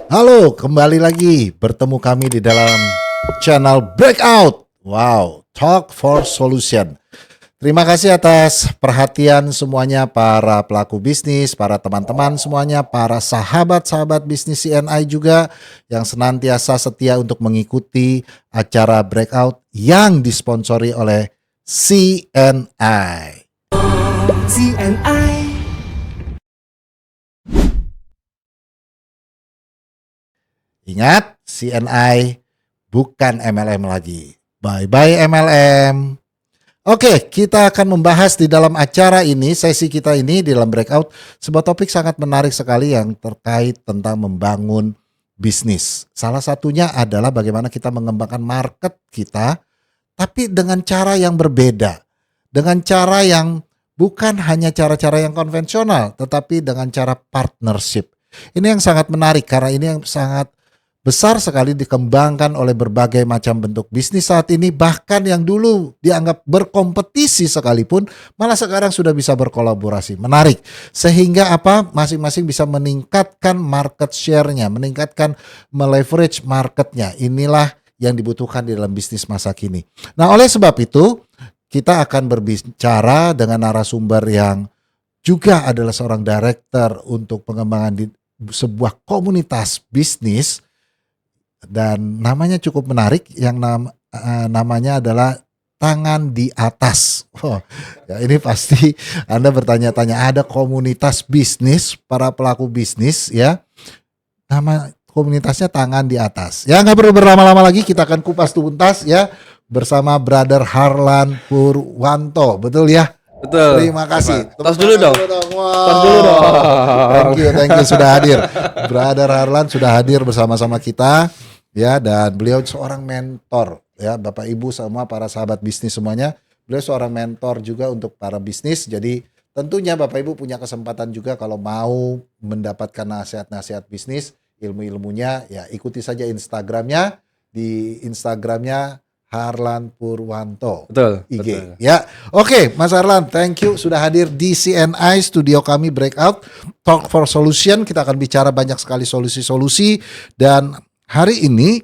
Halo, kembali lagi bertemu kami di dalam channel Breakout. Wow, Talk for Solution. Terima kasih atas perhatian semuanya para pelaku bisnis, para teman-teman semuanya, para sahabat-sahabat bisnis CNI juga yang senantiasa setia untuk mengikuti acara Breakout yang disponsori oleh CNI. CNI. Ingat, CNI bukan MLM lagi. Bye-bye MLM. Oke, kita akan membahas di dalam acara ini, sesi kita ini di dalam breakout, sebuah topik sangat menarik sekali yang terkait tentang membangun bisnis. Salah satunya adalah bagaimana kita mengembangkan market kita, tapi dengan cara yang berbeda. Dengan cara yang bukan hanya cara-cara yang konvensional, tetapi dengan cara partnership. Ini yang sangat menarik karena ini yang sangat besar sekali dikembangkan oleh berbagai macam bentuk bisnis saat ini, bahkan yang dulu dianggap berkompetisi sekalipun malah sekarang sudah bisa berkolaborasi. Menarik. Sehingga apa? Masing-masing bisa meningkatkan market share-nya, meningkatkan meleverage marketnya. Inilah yang dibutuhkan di dalam bisnis masa kini. Nah, oleh sebab itu kita akan berbicara dengan narasumber yang juga adalah seorang director untuk pengembangan di sebuah komunitas bisnis. Dan namanya cukup menarik, yang namanya adalah Tangan di Atas. Oh, ya ini pasti Anda bertanya-tanya, ada komunitas bisnis, para pelaku bisnis ya. Nama komunitasnya Tangan di Atas. Ya nggak perlu berlama-lama lagi, kita akan kupas tuntas ya bersama Brother Harlan Purwanto. Betul ya? Betul. Terima kasih. Tos dulu dong. Wow. Tos dulu dong. Thank you sudah hadir. Brother Harlan sudah hadir bersama-sama kita. Ya, dan beliau seorang mentor ya, Bapak Ibu semua para sahabat bisnis semuanya. Beliau seorang mentor juga untuk para bisnis. Jadi tentunya Bapak Ibu punya kesempatan juga kalau mau mendapatkan nasihat-nasihat bisnis, ilmu-ilmunya ya ikuti saja Instagramnya. Di Instagramnya Harlan Purwanto. Betul. IG. Betul. Ya. Oke, Mas Harlan, thank you sudah hadir di CNI studio kami Breakout Talk for Solution. Kita akan bicara banyak sekali solusi-solusi, dan hari ini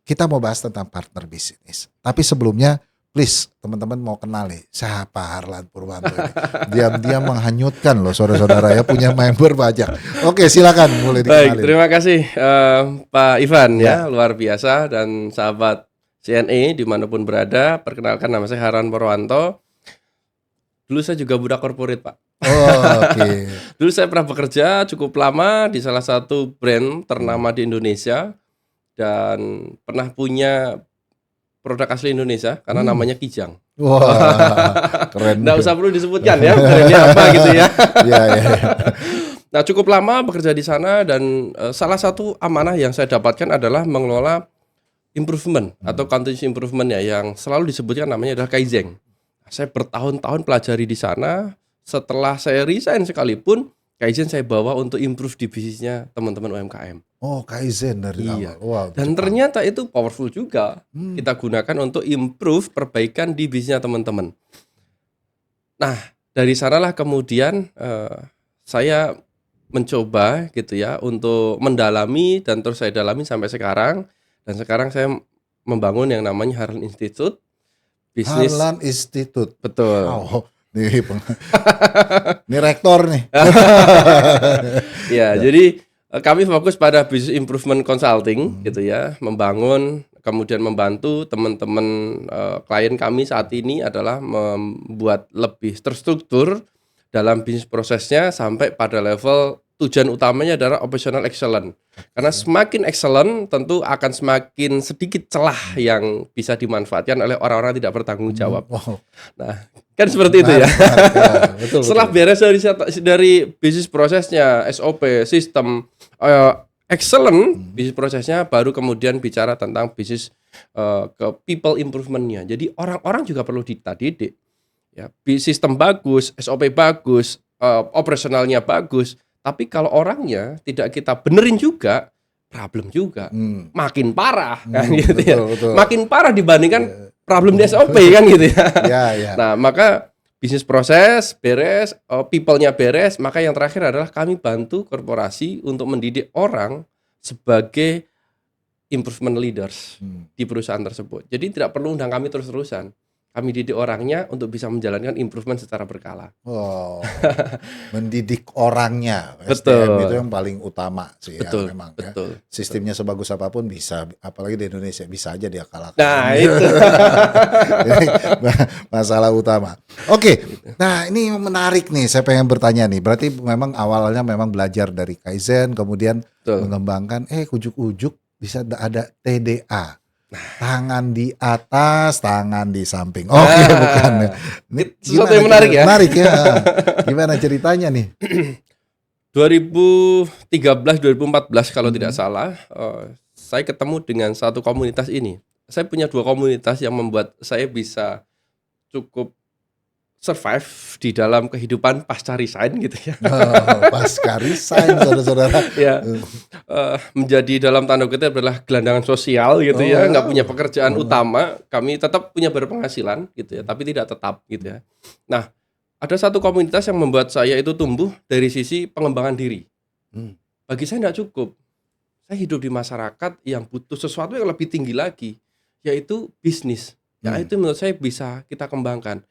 kita mau bahas tentang partner bisnis. Tapi sebelumnya, please teman-teman mau kenal nih siapa Harlan Purwanto ini. Diam-diam menghanyutkan loh saudara-saudara ya, punya member banyak. Oke, silakan mulai dikenalin. Baik, terima kasih Pak Ivan ya, luar biasa, dan sahabat CNI dimanapun berada. Perkenalkan, nama saya Harlan Purwanto. Dulu saya juga budak korporat, Pak. Oh, oke. Dulu saya pernah bekerja cukup lama di salah satu brand ternama di Indonesia, dan pernah punya produk asli Indonesia karena namanya Kijang. Wah, keren. Nggak usah perlu disebutkan ya, brandnya apa gitu ya. Iya. Nah, cukup lama bekerja di sana, dan salah satu amanah yang saya dapatkan adalah mengelola improvement atau continuous improvement ya, yang selalu disebutkan namanya adalah Kaizen. Saya bertahun-tahun pelajari di sana. Setelah saya resign sekalipun, Kaizen saya bawa untuk improve di bisnisnya teman-teman UMKM. Oh, Kaizen dari Iya. awal. Wow, Dan cepat. ternyata itu powerful juga. Kita gunakan untuk improve perbaikan di bisnisnya teman-teman. Nah, dari sanalah kemudian saya mencoba gitu ya untuk mendalami, dan terus saya dalami sampai sekarang. Dan sekarang saya membangun yang namanya Harlan Institute bisnis. Harlan Institute. Betul. Oh, ini rektor nih. Ya, jadi kami fokus pada business improvement consulting gitu ya, membangun, kemudian membantu teman-teman klien kami saat ini adalah membuat lebih terstruktur dalam bisnis prosesnya sampai pada level tujuan utamanya adalah operational excellence. Karena semakin excellent tentu akan semakin sedikit celah yang bisa dimanfaatkan oleh orang-orang tidak bertanggung jawab. Wow. Nah, kan seperti itu ya. Betul, Setelah beres dari bisnis prosesnya, SOP, sistem, excellent bisnis prosesnya, baru kemudian bicara tentang bisnis ke people improvementnya. Jadi orang-orang juga perlu dididik. Ya, sistem bagus, SOP bagus, operasionalnya bagus, tapi kalau orangnya tidak kita benerin juga, problem juga, makin parah kan gitu ya. Betul. Makin parah dibandingkan problem di SOP kan gitu ya. Ya. Nah, maka bisnis proses beres, people-nya beres, maka yang terakhir adalah kami bantu korporasi untuk mendidik orang sebagai improvement leaders Hmm. di perusahaan tersebut. Jadi tidak perlu undang kami terus-terusan. Kami didik orangnya untuk bisa menjalankan improvement secara berkala. Oh, mendidik orangnya, Betul. SDM itu yang paling utama sih Betul, ya memang. Ya. betul. Sistemnya sebagus apapun bisa, apalagi di Indonesia bisa aja dia kalahkan. Nah, itu. Ini masalah utama. Oke, nah ini menarik nih. Saya pengen bertanya nih. Berarti memang awalnya memang belajar dari Kaizen, kemudian Betul. mengembangkan. Ujuk-ujuk bisa ada TDA. Tangan di atas, tangan di samping. Oke, bukan. Ini Sesuatu yang menarik ya. Menarik ya. Gimana ceritanya nih? 2013-2014 kalau tidak salah, saya ketemu dengan satu komunitas ini. Saya punya 2 komunitas yang membuat saya bisa cukup survive di dalam kehidupan pasca resign gitu ya. Pasca resign, saudara-saudara. Ya, menjadi dalam tanda kutip adalah gelandangan sosial gitu ya, nggak punya pekerjaan utama. Kami tetap punya berpenghasilan gitu ya, tapi tidak tetap gitu ya. Nah, ada satu komunitas yang membuat saya itu tumbuh dari sisi pengembangan diri. Bagi saya nggak cukup. Saya hidup di masyarakat yang butuh sesuatu yang lebih tinggi lagi, yaitu bisnis. Ya, itu menurut saya bisa kita kembangkan.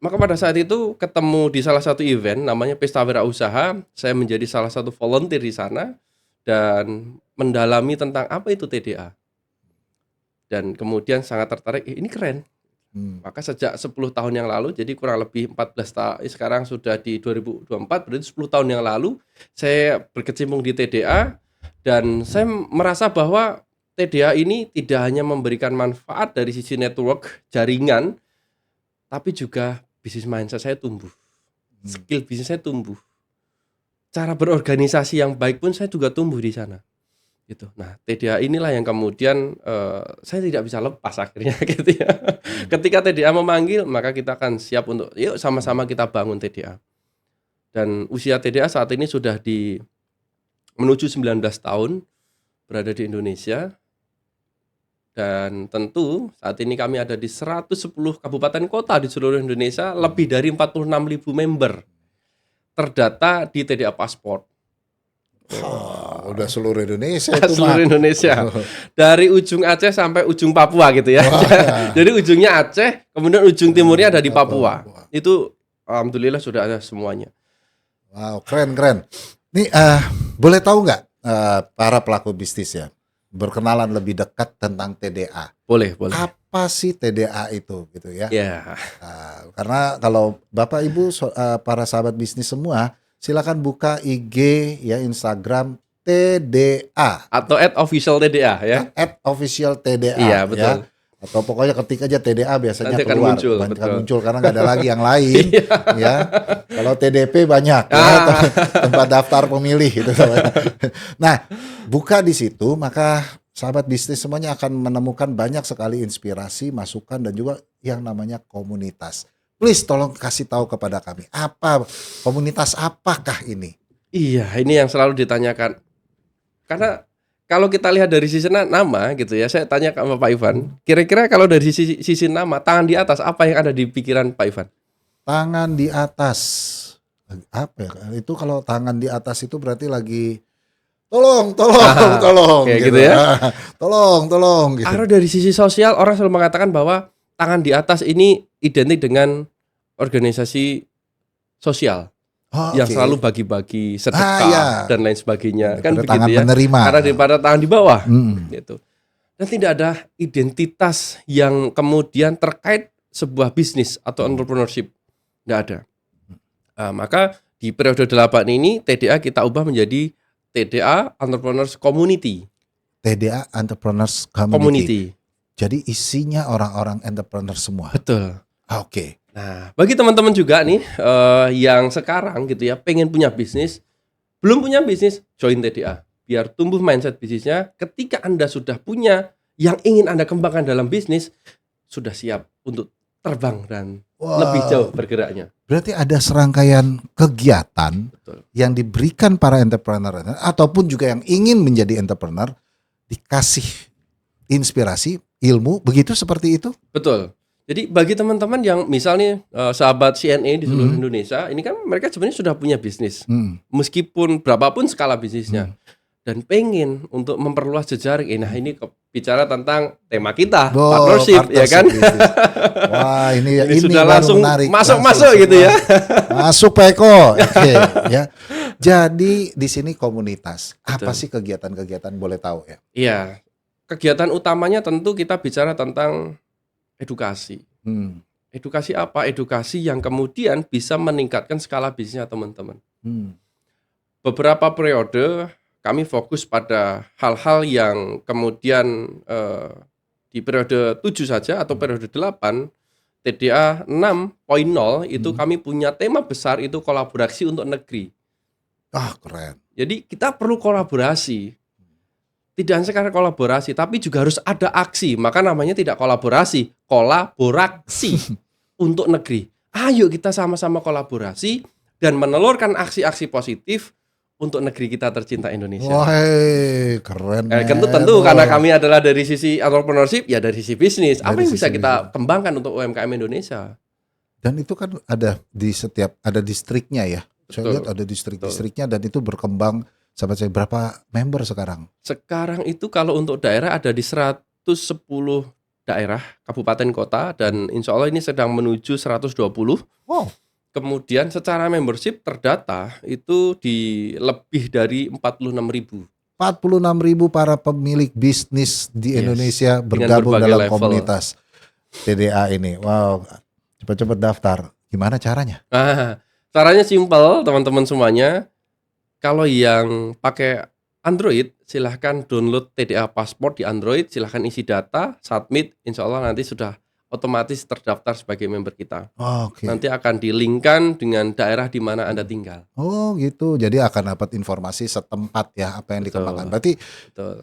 Maka pada saat itu ketemu di salah satu event namanya Pesta Wirausaha, saya menjadi salah satu volunteer di sana dan mendalami tentang apa itu TDA. Dan kemudian sangat tertarik, ini keren. Maka sejak 10 tahun yang lalu, jadi kurang lebih 14 tahun, sekarang sudah di 2024, berarti 10 tahun yang lalu saya berkecimpung di TDA dan saya merasa bahwa TDA ini tidak hanya memberikan manfaat dari sisi network, jaringan, tapi juga bisnis mindset saya tumbuh, skill bisnis saya tumbuh, cara berorganisasi yang baik pun saya juga tumbuh di sana. Gitu. Nah, TDA inilah yang kemudian saya tidak bisa lepas akhirnya gitu ya. Ketika TDA memanggil, maka kita akan siap untuk yuk sama-sama kita bangun TDA. Dan usia TDA saat ini sudah menuju 19 tahun berada di Indonesia. Dan tentu saat ini kami ada di 110 kabupaten kota di seluruh Indonesia, lebih dari 46.000 member terdata di TDA Passport. Udah seluruh Indonesia itu seluruh Indonesia. Dari ujung Aceh sampai ujung Papua gitu ya. Jadi ujungnya Aceh, kemudian ujung timurnya ada di Papua. Itu alhamdulillah sudah ada semuanya. Wow, keren. Nih boleh tahu nggak para pelaku bisnis ya berkenalan lebih dekat tentang TDA? Boleh. Apa sih TDA itu gitu ya? Ya. Karena kalau Bapak Ibu para sahabat bisnis semua, silakan buka IG ya, Instagram TDA atau @official_TDA ya. @official_TDA. Iya, betul. Ya. Atau pokoknya ketik aja TDA biasanya nanti keluar, muncul karena nggak ada lagi yang lain. Ya, kalau TDP banyak ya, tempat daftar pemilih itu. Nah, buka di situ maka sahabat bisnis semuanya akan menemukan banyak sekali inspirasi, masukan dan juga yang namanya komunitas. Please tolong kasih tahu kepada kami komunitas apakah ini? Iya, ini yang selalu ditanyakan. Karena kalau kita lihat dari sisi nama gitu ya, saya tanya ke Pak Ivan, kira-kira kalau dari sisi nama, tangan di atas apa yang ada di pikiran Pak Ivan? Tangan di atas. Apa ya? Itu kalau tangan di atas itu berarti lagi tolong gitu ya. Tolong gitu. Kalau dari sisi sosial orang selalu mengatakan bahwa tangan di atas ini identik dengan organisasi sosial. Yang selalu bagi-bagi sedekah dan lain sebagainya kan begitu tangan ya. Menerima. Karena daripada tangan di bawah gitu. Dan tidak ada identitas yang kemudian terkait sebuah bisnis atau entrepreneurship. Tidak ada. Maka di periode 8 ini TDA kita ubah menjadi TDA Entrepreneurs Community. TDA Entrepreneurs Community. Jadi isinya orang-orang entrepreneur semua. Betul. Oke. Nah, bagi teman-teman juga nih yang sekarang gitu ya pengen punya bisnis, belum punya bisnis, join TDA. Biar tumbuh mindset bisnisnya. Ketika Anda sudah punya yang ingin Anda kembangkan dalam bisnis, sudah siap untuk terbang dan lebih jauh bergeraknya. Berarti ada serangkaian kegiatan yang diberikan para entrepreneur ataupun juga yang ingin menjadi entrepreneur, dikasih inspirasi, ilmu, begitu seperti itu? Betul. Jadi bagi teman-teman yang misalnya sahabat CNA di seluruh Indonesia, ini kan mereka sebenarnya sudah punya bisnis. Meskipun berapapun skala bisnisnya. dan pengen untuk memperluas jejaring. Nah, ini bicara tentang tema kita, Oh, partnership, ya kan? bisnis. Wah, ini Sudah baru langsung menarik. masuk gitu ya. Masuk Pak Eko. Oke, ya. Jadi di sini komunitas. Apa Betul. sih kegiatan-kegiatan, boleh tahu ya? Iya, kegiatan utamanya tentu kita bicara tentang edukasi. Hmm. Edukasi apa? Edukasi yang kemudian bisa meningkatkan skala bisnisnya teman-teman. Hmm. Beberapa periode kami fokus pada hal-hal yang kemudian di periode 7 saja atau periode 8 TDA 6.0 itu kami punya tema besar, itu kolaborasi untuk negeri. Ah, keren. Jadi kita perlu kolaborasi. Tidak hanya sekarang kolaborasi, tapi juga harus ada aksi. Maka namanya tidak kolaborasi, kolaborasi untuk negeri. Ayo kita sama-sama kolaborasi dan menelurkan aksi-aksi positif untuk negeri kita tercinta Indonesia. Wah, keren. Tentu karena kami adalah dari sisi entrepreneurship, ya dari sisi bisnis. Apa Dari yang bisa sisi kita kembangkan untuk UMKM Indonesia? Dan itu kan ada di setiap, ada distriknya ya. Saya Betul. lihat ada distrik-distriknya dan itu berkembang. Sahabat saya, berapa member sekarang? Sekarang itu kalau untuk daerah ada di 110 daerah, kabupaten kota, dan insya Allah ini sedang menuju 120. Wow. Kemudian secara membership terdata itu di lebih dari 46.000. 46.000 para pemilik bisnis di Yes. Indonesia Dengan bergabung berbagai dalam level. komunitas TDA ini. Wow, cepat-cepat daftar. Gimana caranya? Nah, caranya simpel teman-teman semuanya. Kalau yang pakai Android, silahkan download TDA Passport di Android, silahkan isi data, submit, insya Allah nanti sudah otomatis terdaftar sebagai member kita. Oke. Nanti akan di-linkkan dengan daerah di mana Anda tinggal. Oh gitu. Jadi akan dapat informasi setempat ya apa yang Betul. dikembangkan. Betul.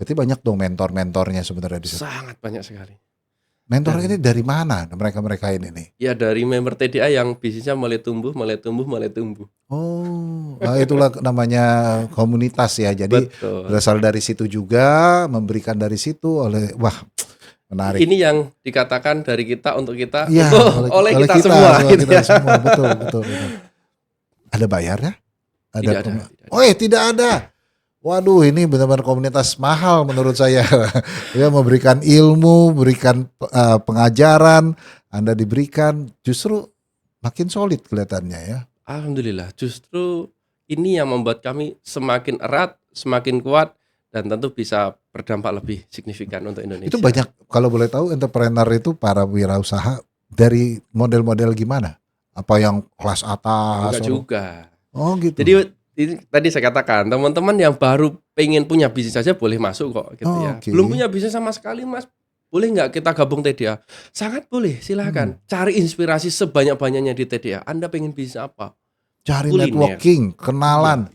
Berarti banyak dong mentor-mentornya sebenarnya di situ. Sangat banyak sekali. Mentor ini dari mana mereka-mereka ini nih? Ya dari member TDA yang bisnisnya mulai tumbuh. Oh, nah itulah namanya komunitas ya. Jadi Betul. berasal dari situ juga, memberikan dari situ wah, menarik. Ini yang dikatakan dari kita untuk kita, Iya, oleh kita semua. oleh Gitu kita ya. semua. Betul. Ada bayarnya? Tidak ada. Oh tidak ada. Waduh, ini benar-benar komunitas mahal menurut saya. Ya, memberikan ilmu, berikan pengajaran, Anda diberikan, justru makin solid kelihatannya ya. Alhamdulillah, justru ini yang membuat kami semakin erat, semakin kuat, dan tentu bisa berdampak lebih signifikan untuk Indonesia. Itu banyak, kalau boleh tahu, entrepreneur itu para wirausaha dari model-model gimana? Apa yang kelas atas? Enggak juga. Oh gitu. Jadi ini tadi saya katakan, teman-teman yang baru pengen punya bisnis saja boleh masuk kok, gitu ya. Oke. Belum punya bisnis sama sekali, Mas, boleh nggak kita gabung TDA? Sangat boleh, silahkan. Cari inspirasi sebanyak-banyaknya di TDA. Anda pengen bisnis apa? Cari kuliner. networking, kenalan.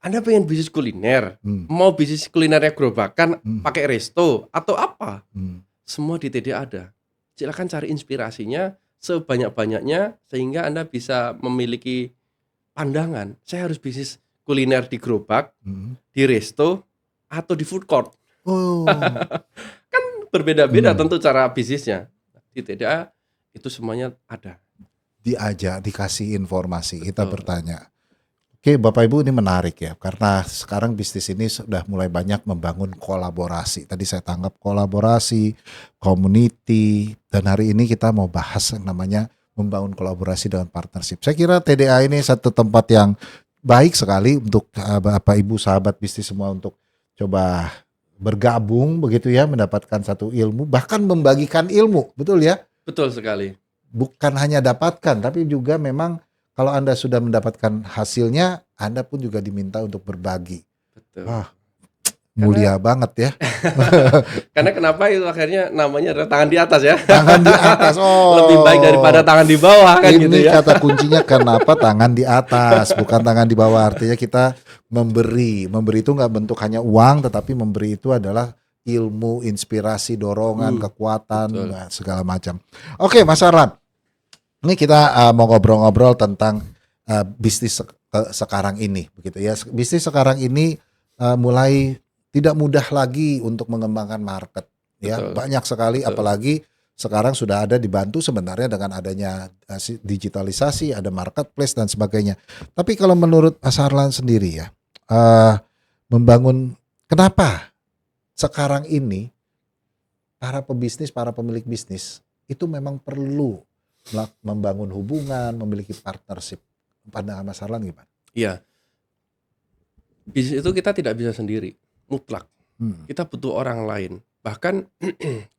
Anda pengen bisnis kuliner, Hmm. mau bisnis kulinernya gerobakan, Hmm. pakai resto atau apa? Hmm. Semua di TDA ada. Silakan cari inspirasinya sebanyak-banyaknya sehingga Anda bisa memiliki pandangan. Saya harus bisnis kuliner di gerobak, Hmm. di resto, atau di food court. Oh, Berbeda-beda tentu cara bisnisnya. Di TDA itu semuanya ada. diajak, dikasih informasi, kita Betul. bertanya. Oke, Bapak Ibu, ini menarik ya, karena sekarang bisnis ini sudah mulai banyak membangun kolaborasi. Tadi saya tanggap kolaborasi, community, dan hari ini kita mau bahas yang namanya membangun kolaborasi dengan partnership. Saya kira TDA ini satu tempat yang baik sekali untuk Bapak Ibu sahabat bisnis semua untuk coba bergabung begitu ya, mendapatkan satu ilmu, bahkan membagikan ilmu, betul ya? Betul sekali. Bukan hanya dapatkan, tapi juga memang kalau Anda sudah mendapatkan hasilnya, Anda pun juga diminta untuk berbagi. Betul. Wah, mulia banget ya. Karena kenapa itu akhirnya namanya adalah tangan di atas ya. Tangan di atas. Oh, Lebih baik daripada tangan di bawah kan ini gitu ya. kata kuncinya kenapa tangan di atas, bukan tangan di bawah. Artinya kita memberi. Memberi itu nggak bentuk hanya uang, tetapi memberi itu adalah ilmu, inspirasi, dorongan, kekuatan, betul. segala macam. Oke, Mas Arlan. Ini kita mau ngobrol-ngobrol tentang bisnis sekarang ini, begitu ya. Bisnis sekarang ini mulai tidak mudah lagi untuk mengembangkan market, ya. Betul. Banyak sekali, Betul. apalagi sekarang sudah ada dibantu sebenarnya dengan adanya digitalisasi, ada marketplace dan sebagainya. Tapi kalau menurut Mas Arlan sendiri ya, membangun kenapa sekarang ini para pebisnis, para pemilik bisnis itu memang perlu membangun hubungan, memiliki partnership. Pandangan Mas Harlan gimana? Iya, bisnis itu kita tidak bisa sendiri, mutlak. Kita butuh orang lain. Bahkan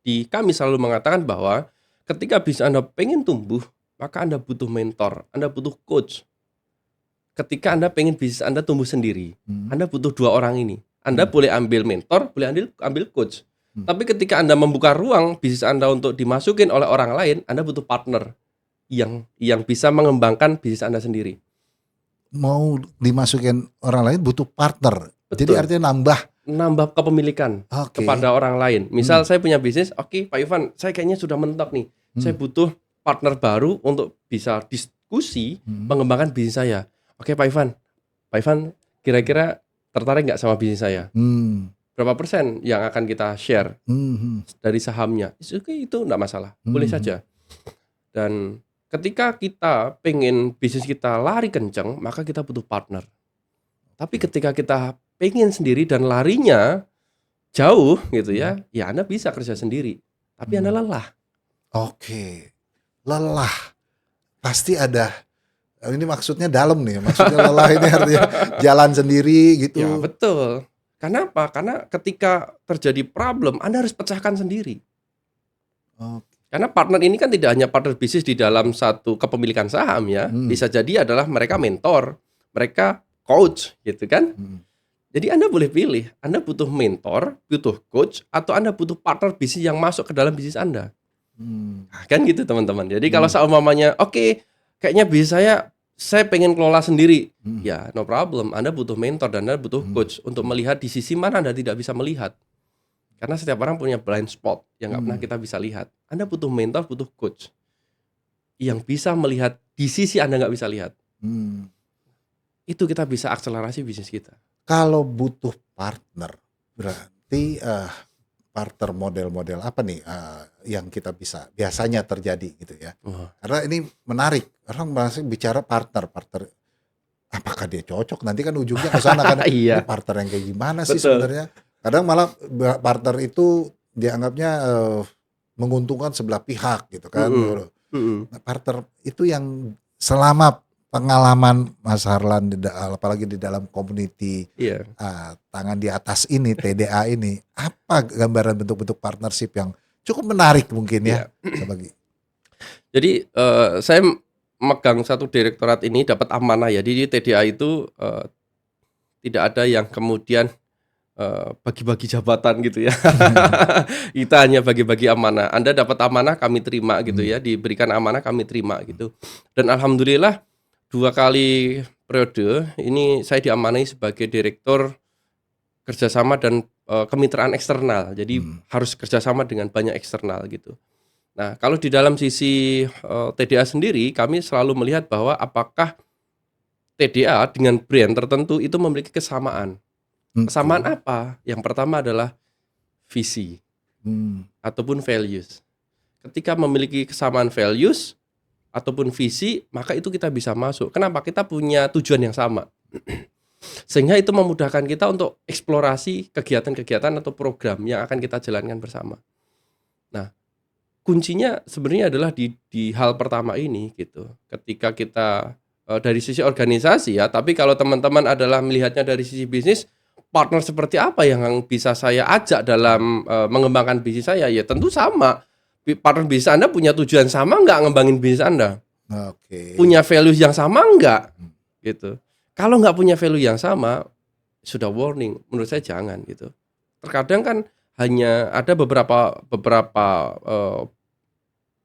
kami selalu mengatakan bahwa ketika bisnis Anda pengen tumbuh, maka Anda butuh mentor, Anda butuh coach. Ketika Anda pengen bisnis Anda tumbuh sendiri, Anda butuh dua orang ini. Anda boleh ambil mentor, boleh ambil coach. Tapi ketika Anda membuka ruang bisnis Anda untuk dimasukin oleh orang lain, Anda butuh partner yang bisa mengembangkan bisnis Anda sendiri. Mau dimasukin orang lain butuh partner. Betul. Jadi artinya nambah kepemilikan kepada orang lain. Misal saya punya bisnis, oke, Pak Ivan, saya kayaknya sudah mentok nih. Saya butuh partner baru untuk bisa diskusi mengembangkan bisnis saya. Oke, Pak Ivan kira-kira tertarik nggak sama bisnis saya? Berapa persen yang akan kita share dari sahamnya? Oke, itu nggak masalah, boleh saja. Dan ketika kita pengen bisnis kita lari kenceng, maka kita butuh partner. Tapi ketika kita pengen sendiri dan larinya jauh gitu ya Anda bisa kerja sendiri. Tapi Anda lelah. Oke, lelah. Pasti ada. Ini maksudnya dalam nih. Maksudnya lelah ini artinya jalan sendiri gitu. Ya betul. Kenapa? Karena ketika terjadi problem, Anda harus pecahkan sendiri. Karena partner ini kan tidak hanya partner bisnis di dalam satu kepemilikan saham ya. Bisa jadi adalah mereka mentor, mereka coach gitu kan. Jadi Anda boleh pilih, Anda butuh mentor, butuh coach, atau Anda butuh partner bisnis yang masuk ke dalam bisnis Anda. Nah, kan gitu teman-teman. Jadi kalau seumpamanya, oke, kayaknya bisnis saya pengen kelola sendiri. Ya no problem, Anda butuh mentor dan Anda butuh coach untuk melihat di sisi mana Anda tidak bisa melihat. Karena setiap orang punya blind spot yang nggak pernah kita bisa lihat. Anda butuh mentor, butuh coach yang bisa melihat di sisi Anda nggak bisa lihat. Itu kita bisa akselerasi bisnis kita. Kalau butuh partner, berarti partner model-model apa nih yang kita bisa biasanya terjadi gitu ya? Karena ini menarik. Orang masih bicara partner. Apakah dia cocok? Nanti kan ujungnya ke sana kan. Iya. Partner yang kayak gimana sih sebenarnya? Kadang malah partner itu dianggapnya menguntungkan sebelah pihak gitu kan. Nah, partner itu yang selama pengalaman Mas Harlan apalagi di dalam community tangan di atas ini TDA ini, apa gambaran bentuk-bentuk partnership yang cukup menarik mungkin ya? Bagi. Jadi saya megang satu direktorat ini dapat amanah ya. Di TDA itu tidak ada yang kemudian bagi-bagi jabatan gitu ya. Kita hanya bagi-bagi amanah. Anda dapat amanah, kami terima gitu ya. Diberikan amanah, kami terima gitu. Dan alhamdulillah 2 kali periode ini saya diamanai sebagai direktur kerjasama dan kemitraan eksternal. Jadi harus kerjasama dengan banyak eksternal gitu. Nah, kalau di dalam sisi TDA sendiri, kami selalu melihat bahwa apakah TDA dengan brand tertentu itu memiliki kesamaan. Kesamaan apa? Yang pertama adalah visi ataupun values. Ketika memiliki kesamaan values ataupun visi, maka itu kita bisa masuk. Kenapa? Kita punya tujuan yang sama. Sehingga itu memudahkan kita untuk eksplorasi kegiatan-kegiatan atau program yang akan kita jalankan bersama. Nah, kuncinya sebenarnya adalah di hal pertama ini gitu. Ketika kita dari sisi organisasi ya, tapi kalau teman-teman adalah melihatnya dari sisi bisnis, partner seperti apa yang bisa saya ajak dalam mengembangkan bisnis saya? Ya tentu sama. Partner bisnis Anda punya tujuan sama nggak ngembangin bisnis Anda? Punya values yang sama nggak? Gitu. Kalau nggak punya value yang sama, sudah warning. Menurut saya jangan gitu. Terkadang kan hanya ada beberapa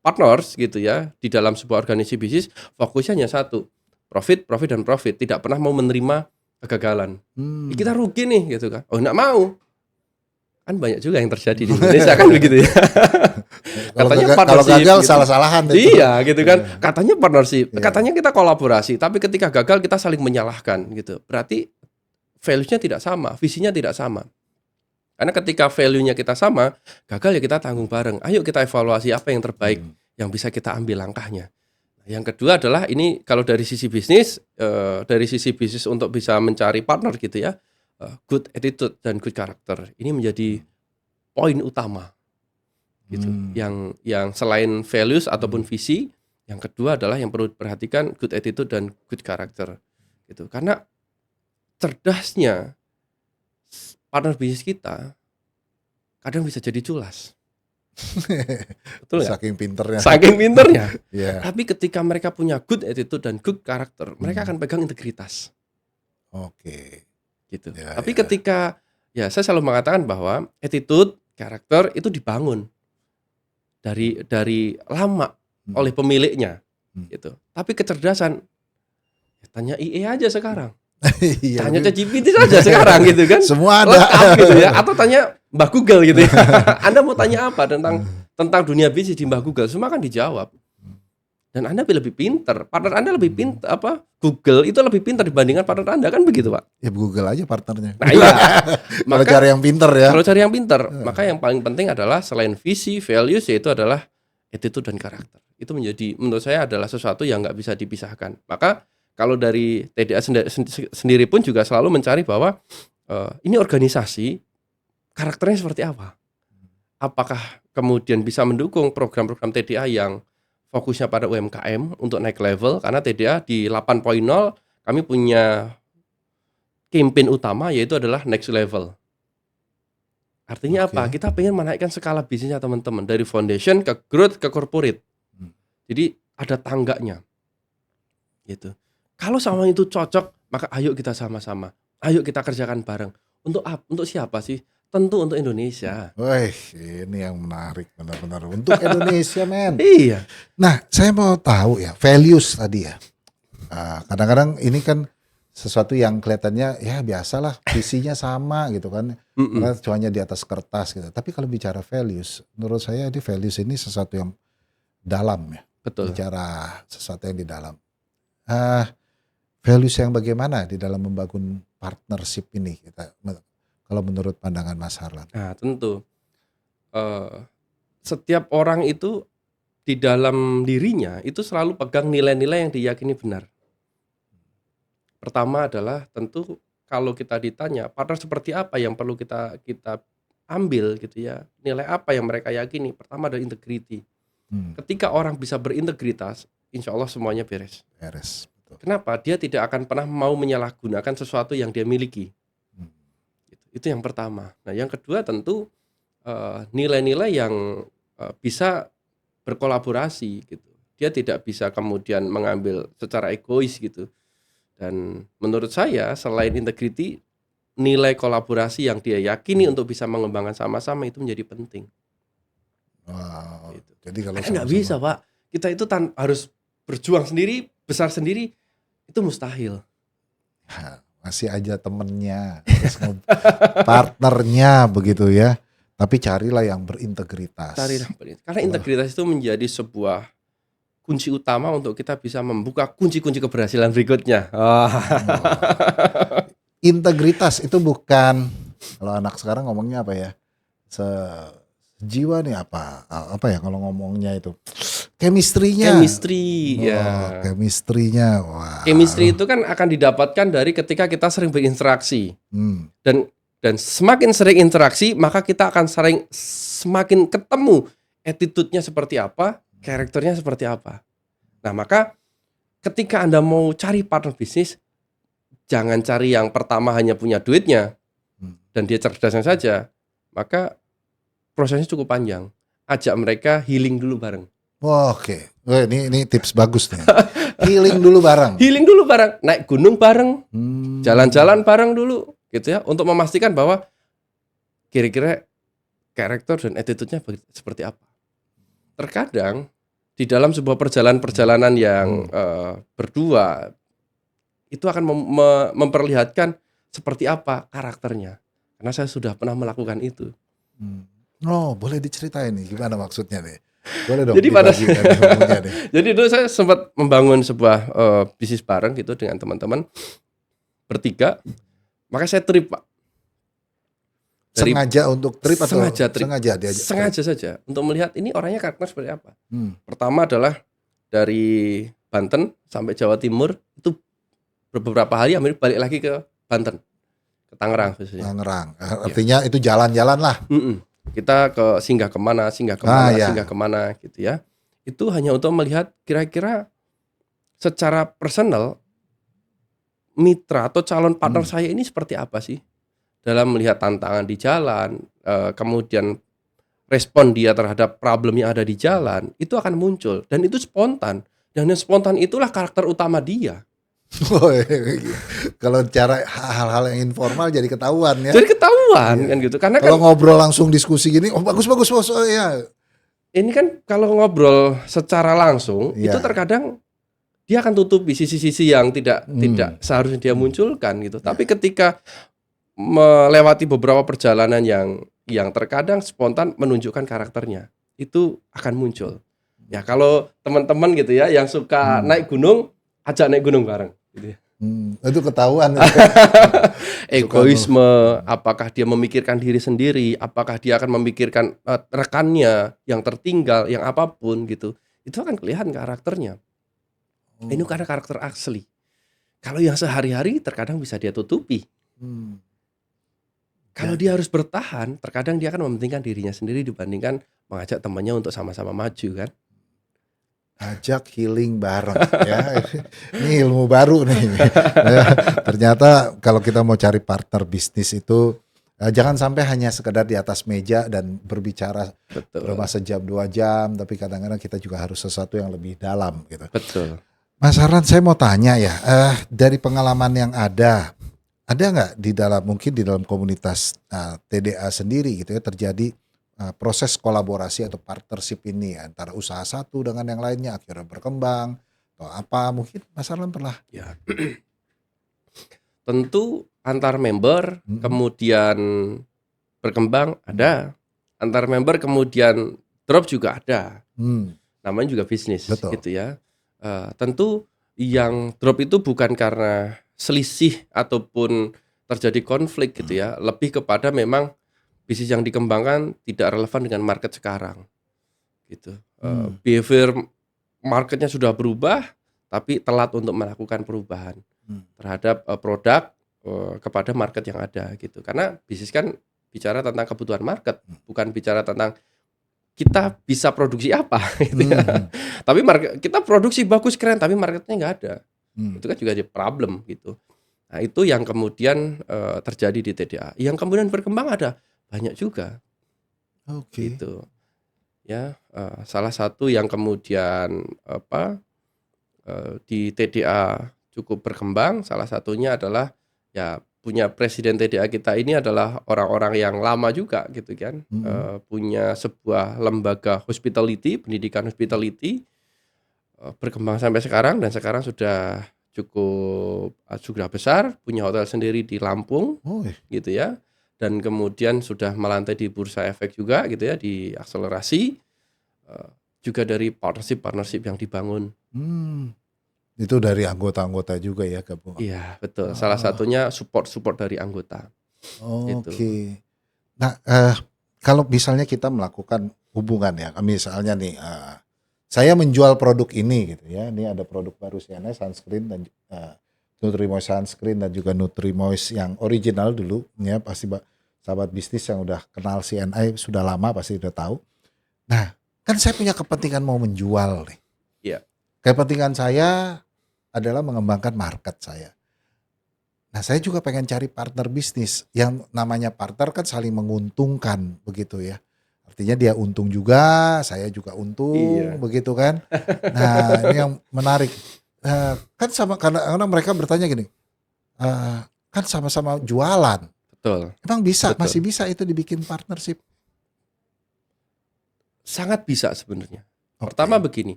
partners gitu ya di dalam sebuah organisasi bisnis, fokusnya hanya satu, profit, dan profit. Tidak pernah mau menerima kegagalan. Kita rugi nih gitu kan. Oh nggak mau. Kan banyak juga yang terjadi di Indonesia kan begitu ya. Katanya kalau gagal gitu. salah-salahan. Iya gitu kan. Katanya partnership, katanya kita kolaborasi, tapi ketika gagal kita saling menyalahkan gitu. Berarti value-nya tidak sama, visinya tidak sama. Karena ketika value-nya kita sama, gagal ya kita tanggung bareng. Ayo kita evaluasi apa yang terbaik yang bisa kita ambil langkahnya. Yang kedua adalah ini kalau dari sisi bisnis untuk bisa mencari partner gitu ya. good attitude dan good character ini menjadi poin utama gitu. Yang selain values ataupun visi, yang kedua adalah yang perlu diperhatikan good attitude dan good character gitu. Karena cerdasnya partner bisnis kita kadang bisa jadi culas. Betul nggak? Saking pinternya. Saking pinternya. Yeah. Tapi ketika mereka punya good attitude dan good character, mereka akan pegang integritas. Oke. Gitu. Ya, Tapi ya. ketika saya selalu mengatakan bahwa attitude, karakter itu dibangun dari lama oleh pemiliknya, gitu. Tapi kecerdasan, tanya IE aja sekarang, Iya, tanya ChatGPT saja sekarang, gitu kan? semua ada. Lengkap gitu ya. Atau tanya Mbah Google gitu ya. Anda mau tanya apa tentang dunia bisnis di Mbah Google, semua akan dijawab. Dan Anda lebih pinter, partner Anda lebih pinter, Google itu lebih pinter dibandingkan partner Anda, kan begitu, Pak? Ya Google aja partnernya. Nah iya. Kalau cari yang pinter ya. Kalau cari yang pinter, maka yang paling penting adalah selain visi, values, yaitu adalah attitude dan karakter. Itu menurut saya adalah sesuatu yang nggak bisa dipisahkan. Maka kalau dari TDA sendiri pun juga selalu mencari bahwa ini organisasi karakternya seperti apa? Apakah kemudian bisa mendukung program-program TDA yang fokusnya pada UMKM untuk naik level, karena TDA di 8.0 kami punya campaign utama yaitu adalah next level. Artinya apa? Kita pengen menaikkan skala bisnisnya teman-teman dari foundation ke growth ke corporate. Jadi ada tangganya. Gitu. Kalau sama itu cocok, maka ayo kita sama-sama. Ayo kita kerjakan bareng. Untuk siapa sih? Tentu untuk Indonesia. Wih, ini yang menarik benar-benar untuk Indonesia, men. Iya. Nah, saya mau tahu ya, values tadi ya. Kadang-kadang ini kan sesuatu yang kelihatannya ya biasalah, visinya sama gitu kan. Karena cuanya di atas kertas gitu. Tapi kalau bicara values, menurut saya di values ini sesuatu yang dalam ya. Betul. Bicara sesuatu yang di dalam. Values yang bagaimana di dalam membangun partnership ini kita, kalau menurut pandangan Mas Harlan? Nah, tentu setiap orang itu di dalam dirinya itu selalu pegang nilai-nilai yang diyakini benar. Pertama adalah tentu kalau kita ditanya partner seperti apa yang perlu kita ambil gitu ya, nilai apa yang mereka yakini. Pertama adalah integrity. Ketika orang bisa berintegritas, insya Allah semuanya beres. Beres. Betul. Kenapa? Dia tidak akan pernah mau menyalahgunakan sesuatu yang dia miliki. Itu yang pertama. Nah, yang kedua tentu nilai-nilai yang bisa berkolaborasi gitu. Dia tidak bisa kemudian mengambil secara egois gitu. Dan menurut saya selain integrity, nilai kolaborasi yang dia yakini untuk bisa mengembangkan sama-sama itu menjadi penting. Wow. Gitu. Jadi kalau nggak bisa, Pak. Kita itu harus berjuang sendiri, besar sendiri, itu mustahil. Masih aja temennya, partnernya begitu ya. Tapi carilah yang berintegritas. Karena integritas itu menjadi sebuah kunci utama untuk kita bisa membuka kunci-kunci keberhasilan berikutnya. Integritas itu bukan, kalau anak sekarang ngomongnya apa ya? Sejiwa nih apa ya kalau ngomongnya itu? Chemistry-nya. Chemistry-nya. Wah. Chemistry itu kan akan didapatkan dari ketika kita sering berinteraksi. Dan semakin sering interaksi, maka kita akan semakin ketemu attitude-nya seperti apa, karakternya seperti apa. Nah, maka ketika Anda mau cari partner bisnis, jangan cari yang pertama hanya punya duitnya dan dia cerdasnya saja. Maka prosesnya cukup panjang. Ajak mereka healing dulu bareng. Oke. Ini tips bagus nih. Healing dulu bareng. Healing dulu bareng, naik gunung bareng, jalan-jalan bareng dulu, gitu ya, untuk memastikan bahwa kira-kira karakter dan attitude-nya seperti apa. Terkadang di dalam sebuah perjalanan yang berdua itu akan memperlihatkan seperti apa karakternya. Karena saya sudah pernah melakukan itu. Oh, boleh diceritain nih gimana maksudnya nih? Boleh dong. Jadi dulu saya sempat membangun sebuah bisnis bareng gitu dengan teman-teman bertiga. Maka saya trip, Pak. Sengaja untuk trip atau sengaja diajak? Sengaja saja untuk melihat ini orangnya karakter seperti apa. Pertama adalah dari Banten sampai Jawa Timur itu beberapa hari Amir balik lagi ke Banten ke Tangerang khususnya. Tangerang. Artinya itu jalan-jalan lah. Kita singgah kemana ya. gitu ya. Itu hanya untuk melihat kira-kira secara personal mitra atau calon partner saya ini seperti apa sih dalam melihat tantangan di jalan, kemudian respon dia terhadap problem yang ada di jalan itu akan muncul dan itu spontan. Dan yang spontan itulah karakter utama dia. Kalau cara hal-hal yang informal jadi ketahuan ya. Jadi ketahuan kan gitu. Karena kalau kan ngobrol langsung diskusi gini, bagus bos. Oh ya. Ini kan kalau ngobrol secara langsung itu terkadang dia akan tutupi sisi-sisi yang tidak seharusnya dia munculkan gitu. Tapi ketika melewati beberapa perjalanan yang terkadang spontan menunjukkan karakternya, itu akan muncul. Ya kalau teman-teman gitu ya yang suka naik gunung, ajak naik gunung bareng gitu ya. Itu ketahuan. Egoisme, apakah dia memikirkan diri sendiri, apakah dia akan memikirkan rekannya yang tertinggal, yang apapun gitu. Itu akan kelihatan karakternya. Ini karena karakter asli. Kalau yang sehari-hari terkadang bisa dia tutupi. Kalau dia harus bertahan, terkadang dia akan mementingkan dirinya sendiri dibandingkan mengajak temannya untuk sama-sama maju kan. Ajak healing bareng ya. Ini ilmu baru nih. Ternyata kalau kita mau cari partner bisnis itu jangan sampai hanya sekedar di atas meja dan berbicara berapa sejam 2 jam, tapi kadang-kadang kita juga harus sesuatu yang lebih dalam gitu. Betul. Mas Harlan, saya mau tanya ya, dari pengalaman yang ada nggak mungkin di dalam komunitas TDA sendiri gitu ya terjadi proses kolaborasi atau partnership ini antara usaha satu dengan yang lainnya akhirnya berkembang atau apa, mungkin Mas Harlan pernah? Ya. Tentu antar member kemudian berkembang ada, antar member kemudian drop juga ada. Namanya juga bisnis. Betul. Gitu ya. Tentu yang drop itu bukan karena selisih ataupun terjadi konflik gitu ya, lebih kepada memang bisnis yang dikembangkan tidak relevan dengan market sekarang gitu. Behavior marketnya sudah berubah tapi telat untuk melakukan perubahan terhadap produk kepada market yang ada gitu. Karena bisnis kan bicara tentang kebutuhan market, bukan bicara tentang kita bisa produksi apa gitu ya. Tapi kita produksi bagus keren tapi marketnya nggak ada. Itu kan juga jadi problem gitu. Nah, itu yang kemudian terjadi di TDA. Yang kemudian berkembang ada banyak juga. Gitu. Ya, salah satu yang kemudian di TDA cukup berkembang, salah satunya adalah ya punya presiden TDA kita ini adalah orang-orang yang lama juga gitu kan. Punya sebuah lembaga hospitality, pendidikan hospitality, berkembang sampai sekarang dan sekarang sudah sudah besar, punya hotel sendiri di Lampung gitu ya. Dan kemudian sudah melantai di bursa efek juga gitu ya, di akselerasi, juga dari partnership yang dibangun. Itu dari anggota-anggota juga ya gabung? Iya betul, salah satunya support dari anggota. Gitu. Nah kalau misalnya kita melakukan hubungan ya, misalnya nih saya menjual produk ini gitu ya, ini ada produk baru CNI sunscreen dan Nutrimoist sunscreen dan juga Nutrimoist yang original dulu ya, pasti sahabat bisnis yang udah kenal CNI sudah lama pasti udah tahu. Nah, kan saya punya kepentingan mau menjual nih. Iya. Kepentingan saya adalah mengembangkan market saya. Nah, saya juga pengen cari partner bisnis. Yang namanya partner kan saling menguntungkan begitu ya. Artinya dia untung juga, saya juga untung, begitu kan. Nah, ini yang menarik. Kan sama karena mereka bertanya gini, kan sama-sama jualan. Betul. Emang bisa, masih bisa itu dibikin partnership? Sangat bisa sebenarnya. Pertama begini,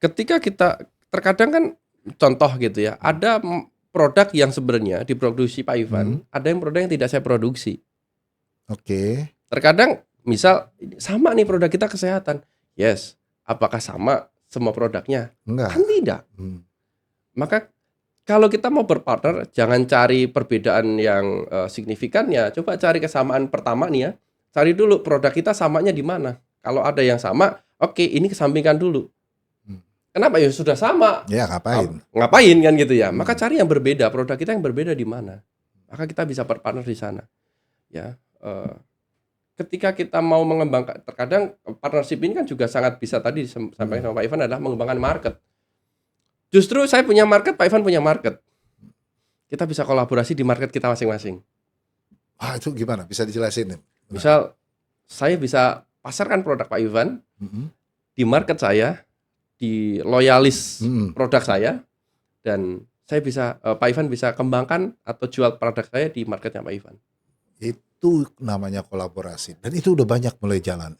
ketika kita terkadang kan contoh gitu ya, ada produk yang sebenarnya diproduksi Pak Ivan, ada yang produk yang tidak saya produksi. Terkadang misal sama nih produk kita kesehatan, yes, apakah sama semua produknya? Enggak. Kan tidak. Maka kalau kita mau berpartner, jangan cari perbedaan yang signifikan ya. Coba cari kesamaan pertama nih ya. Cari dulu produk kita samanya di mana. Kalau ada yang sama, oke, ini kesampingkan dulu. Kenapa? Ya sudah sama. Ya ngapain? Ngapain kan gitu ya. Maka cari yang berbeda. Produk kita yang berbeda di mana. maka kita bisa berpartner di sana. Ya, ketika kita mau mengembangkan, terkadang partnership ini kan juga sangat bisa tadi disampaikan sama Pak Ivan adalah mengembangkan market. Justru saya punya market, Pak Ivan punya market. Kita bisa kolaborasi di market kita masing-masing. Itu gimana? Bisa dijelasin nih? Misal saya bisa pasarkan produk Pak Ivan di market saya, di loyalis produk saya, dan saya bisa Pak Ivan bisa kembangkan atau jual produk saya di marketnya Pak Ivan. Itu namanya kolaborasi, dan itu udah banyak mulai jalan.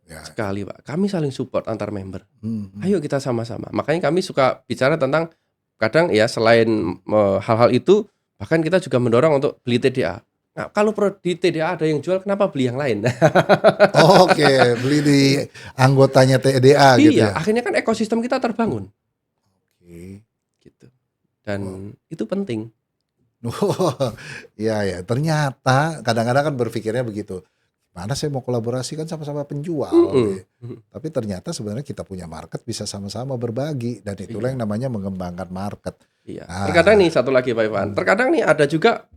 Sekali Pak, kami saling support antar member. Ayo kita sama-sama. Makanya kami suka bicara tentang kadang ya selain hal-hal itu, bahkan kita juga mendorong untuk beli TDA. Nah, kalau di TDA ada yang jual, kenapa beli yang lain? Oke, beli di anggotanya TDA gitu ya. Iya, akhirnya kan ekosistem kita terbangun. Oke. Gitu. Dan itu penting. Iya ya, ternyata kadang-kadang kan berpikirnya begitu. Mana saya mau kolaborasi kan sama-sama penjual. Tapi ternyata sebenarnya kita punya market, bisa sama-sama berbagi, dan itulah yang namanya mengembangkan market. Iya. Terkadang nih satu lagi Pak Ivan. Terkadang nih ada juga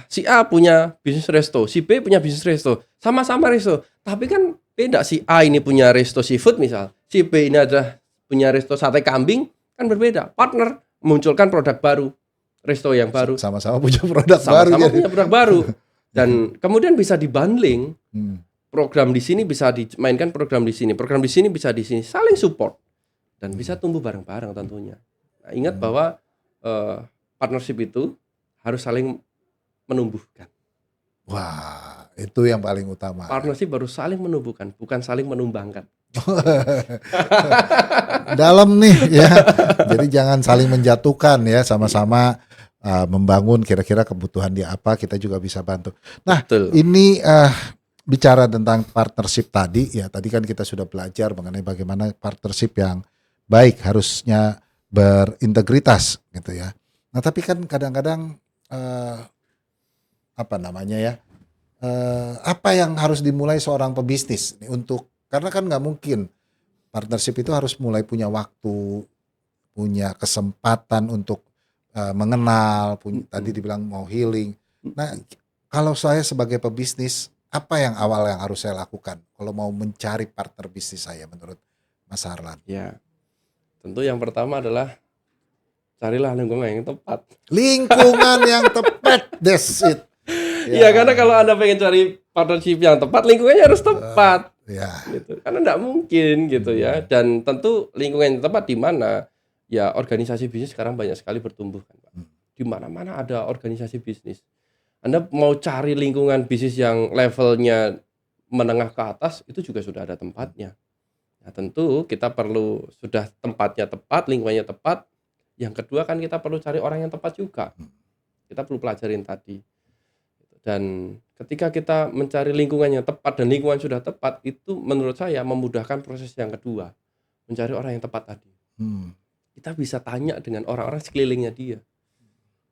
si A punya bisnis resto, si B punya bisnis resto, sama-sama resto. Tapi kan beda, si A ini punya resto seafood misal, si B ini ada punya resto sate kambing, kan berbeda. Partner memunculkan produk baru, resto yang baru. Sama-sama punya produk baru. Sama-sama punya produk baru. Dan kemudian bisa dibundling. Program di sini bisa dimainkan, program di sini bisa di sini, saling support dan bisa tumbuh bareng-bareng tentunya. Nah, ingat bahwa partnership itu harus saling menumbuhkan. Wah, itu yang paling utama. Partnership baru saling menumbuhkan, bukan saling menumbangkan. Dalam nih ya. Jadi jangan saling menjatuhkan ya, sama-sama membangun kira-kira kebutuhan dia apa, kita juga bisa bantu. Nah, betul. Ini bicara tentang partnership tadi ya, tadi kan kita sudah belajar mengenai bagaimana partnership yang baik harusnya berintegritas gitu ya. Nah, tapi kan kadang-kadang apa yang harus dimulai seorang pebisnis untuk, karena kan nggak mungkin partnership itu harus mulai punya waktu, punya kesempatan untuk mengenal, tadi dibilang mau healing. Nah, kalau saya sebagai pebisnis, apa yang awal yang harus saya lakukan kalau mau mencari partner bisnis saya menurut Mas Harlan? Ya, tentu yang pertama adalah carilah lingkungan yang tepat. Lingkungan yang tepat, that's it. Ya, karena kalau Anda pengen cari partnership yang tepat, lingkungannya harus tepat. Gitu. Karena enggak mungkin gitu ya. Dan tentu lingkungan yang tepat di mana? Ya, organisasi bisnis sekarang banyak sekali bertumbuh kan, Pak. Di mana-mana ada organisasi bisnis. Anda mau cari lingkungan bisnis yang levelnya menengah ke atas, itu juga sudah ada tempatnya. Nah, tentu kita perlu sudah tempatnya tepat, lingkungannya tepat. Yang kedua kan kita perlu cari orang yang tepat juga. Kita perlu pelajarin tadi. Dan ketika kita mencari lingkungan yang tepat dan lingkungan sudah tepat, itu menurut saya memudahkan proses yang kedua, mencari orang yang tepat tadi. Kita bisa tanya dengan orang-orang sekelilingnya dia.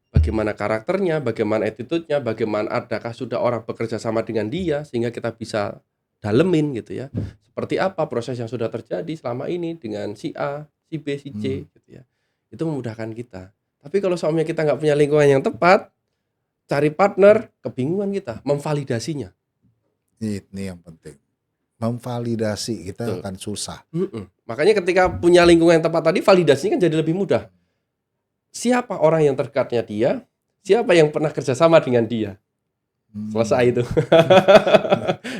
Bagaimana karakternya, bagaimana attitude-nya, bagaimana adakah sudah orang bekerja sama dengan dia sehingga kita bisa dalemin gitu ya. Seperti apa proses yang sudah terjadi selama ini dengan si A, si B, si C gitu ya. Itu memudahkan kita. Tapi kalau soalnya kita nggak punya lingkungan yang tepat, cari partner, kebingungan kita memvalidasinya. Ini yang penting. Memvalidasi kita akan susah. Makanya ketika punya lingkungan yang tepat tadi, validasinya kan jadi lebih mudah. Siapa orang yang terdekatnya dia, siapa yang pernah kerjasama dengan dia. Selesai itu.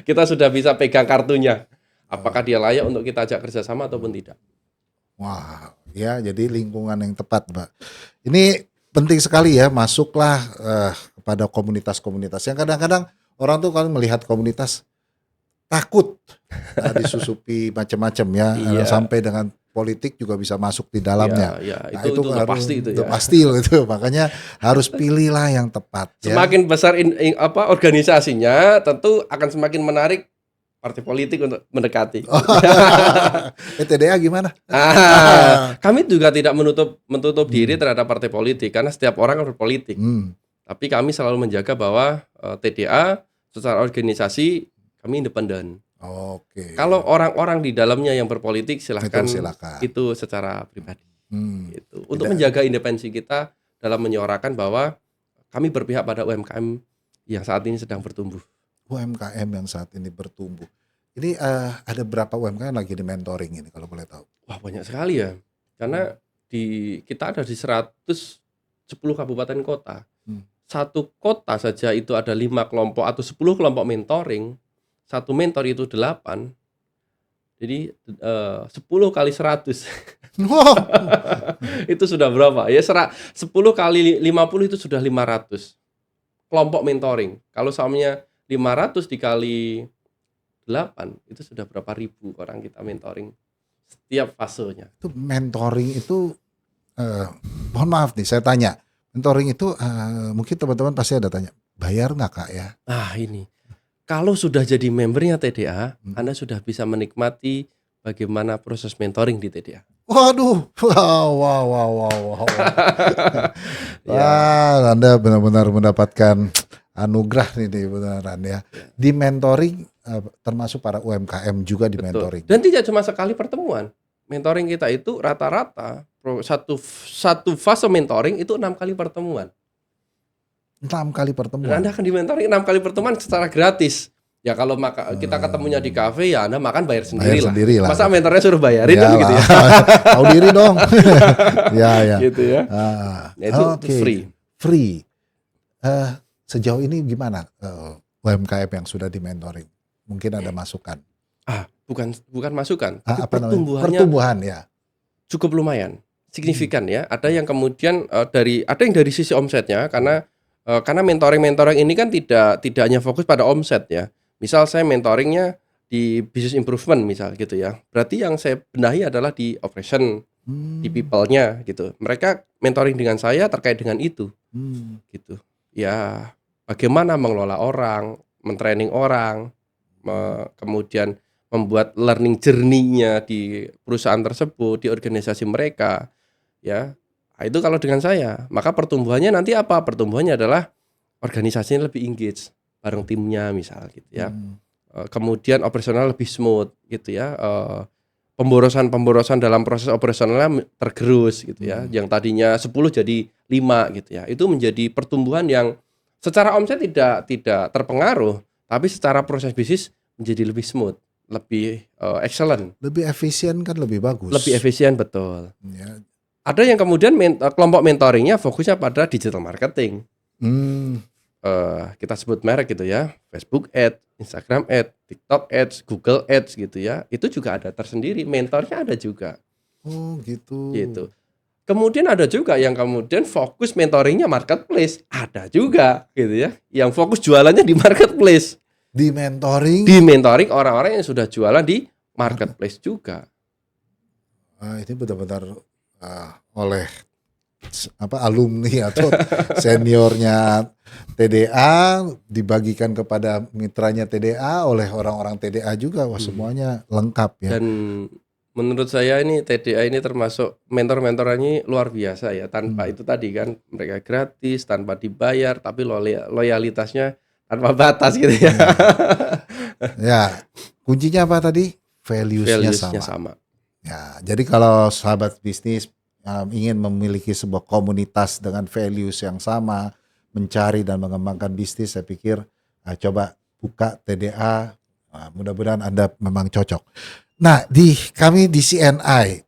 Kita sudah bisa pegang kartunya. Apakah dia layak untuk kita ajak kerjasama ataupun tidak. Wah, ya jadi lingkungan yang tepat, Mbak. Ini penting sekali ya, masuklah kepada komunitas-komunitas yang kadang-kadang orang tuh kalau melihat komunitas takut disusupi macam-macam ya, sampai dengan politik juga bisa masuk di dalamnya. Nah, itu pasti itu ya. Pasti itu, makanya harus pilihlah yang tepat. Semakin besar organisasinya, tentu akan semakin menarik partai politik untuk mendekati. TDA gimana? Kami juga tidak menutup diri terhadap partai politik karena setiap orang kan berpolitik. Tapi kami selalu menjaga bahwa TDA secara organisasi kami independen. Kalau orang-orang di dalamnya yang berpolitik silakan. Itu secara pribadi. Gitu. Untuk menjaga independensi kita dalam menyuarakan bahwa kami berpihak pada UMKM yang saat ini sedang bertumbuh. UMKM yang saat ini bertumbuh. Ini ada berapa UMKM lagi di mentoring ini kalau boleh tahu? Wah, banyak sekali ya. Karena kita ada di 110 kabupaten kota. Hmm. Satu kota saja itu ada 5 kelompok atau 10 kelompok mentoring. Satu mentor itu 8. Jadi 10 kali 100. Wow. Itu sudah berapa? Ya 10 kali 50 itu sudah 500 kelompok mentoring. Kalau samanya 500 dikali 8 itu sudah berapa ribu orang kita mentoring setiap fasenya. Itu mentoring itu mohon maaf nih saya tanya. Mentoring itu mungkin teman-teman pasti ada tanya, bayar nggak Kak ya? Ah, ini. Kalau sudah jadi membernya TDA, Anda sudah bisa menikmati bagaimana proses mentoring di TDA. Waduh, wow. Ya, Wah, Anda benar-benar mendapatkan anugerah nih beneran ya. Di mentoring termasuk para UMKM juga di betul. mentoring. Dan tidak cuma sekali pertemuan. Mentoring kita itu rata-rata satu fase mentoring itu 6 kali pertemuan. 6 kali Dan pertemuan. Anda akan di mentoring 6 kali pertemuan secara gratis. Ya kalau kita ketemunya di kafe ya Anda makan bayar sendiri lah. Masa mentornya suruh bayarin kan gitu ya. Tahu diri dong. Ya. Gitu ya. Itu Oke. Free. Sejauh ini gimana UMKM yang sudah di mentoring? Mungkin ada masukan. Bukan masukan, tapi Apa namanya? pertumbuhannya Pertumbuhan ya. cukup lumayan, signifikan ya. Ada yang kemudian ada yang dari sisi omsetnya karena mentoring ini kan tidak hanya fokus pada omset ya. Misal saya mentoringnya di business improvement misal gitu ya. Berarti yang saya benahi adalah di operation, di people-nya gitu. Mereka mentoring dengan saya terkait dengan itu. Gitu. Ya, bagaimana mengelola orang, mentraining orang, kemudian membuat learning journey-nya di perusahaan tersebut, di organisasi mereka, ya. Nah, itu kalau dengan saya, maka pertumbuhannya nanti apa? Pertumbuhannya adalah organisasinya lebih engage bareng timnya misal gitu ya. Kemudian operasional lebih smooth gitu ya. Pemborosan dalam proses operasionalnya tergerus gitu ya. Yang tadinya 10 jadi 5 gitu ya. Itu menjadi pertumbuhan yang secara omset tidak terpengaruh, tapi secara proses bisnis menjadi lebih smooth, lebih excellent. Lebih efisien kan lebih bagus. Lebih efisien, betul. Ya. Ada yang kemudian kelompok mentoringnya fokusnya pada digital marketing. Kita sebut merek gitu ya, Facebook Ads, Instagram Ads, TikTok Ads, Google Ads gitu ya. Itu juga ada tersendiri, mentornya ada juga. Oh gitu. Gitu. Kemudian ada juga yang kemudian fokus mentoringnya marketplace, ada juga gitu ya. Yang fokus jualannya di marketplace. Di mentoring orang-orang yang sudah jualan di marketplace juga. Ini benar-benar oleh alumni atau seniornya TDA dibagikan kepada mitranya TDA oleh orang-orang TDA juga. Wah, semuanya lengkap ya. Dan menurut saya ini TDA ini termasuk mentor-mentorannya luar biasa ya. Tanpa itu tadi kan mereka gratis, tanpa dibayar, tapi loyalitasnya tanpa batas gitu ya. Ya, kuncinya apa tadi? Values-nya sama. Ya, jadi kalau sahabat bisnis ingin memiliki sebuah komunitas dengan values yang sama, mencari dan mengembangkan bisnis, saya pikir coba buka TDA, mudah-mudahan Anda memang cocok. Nah, kami di CNI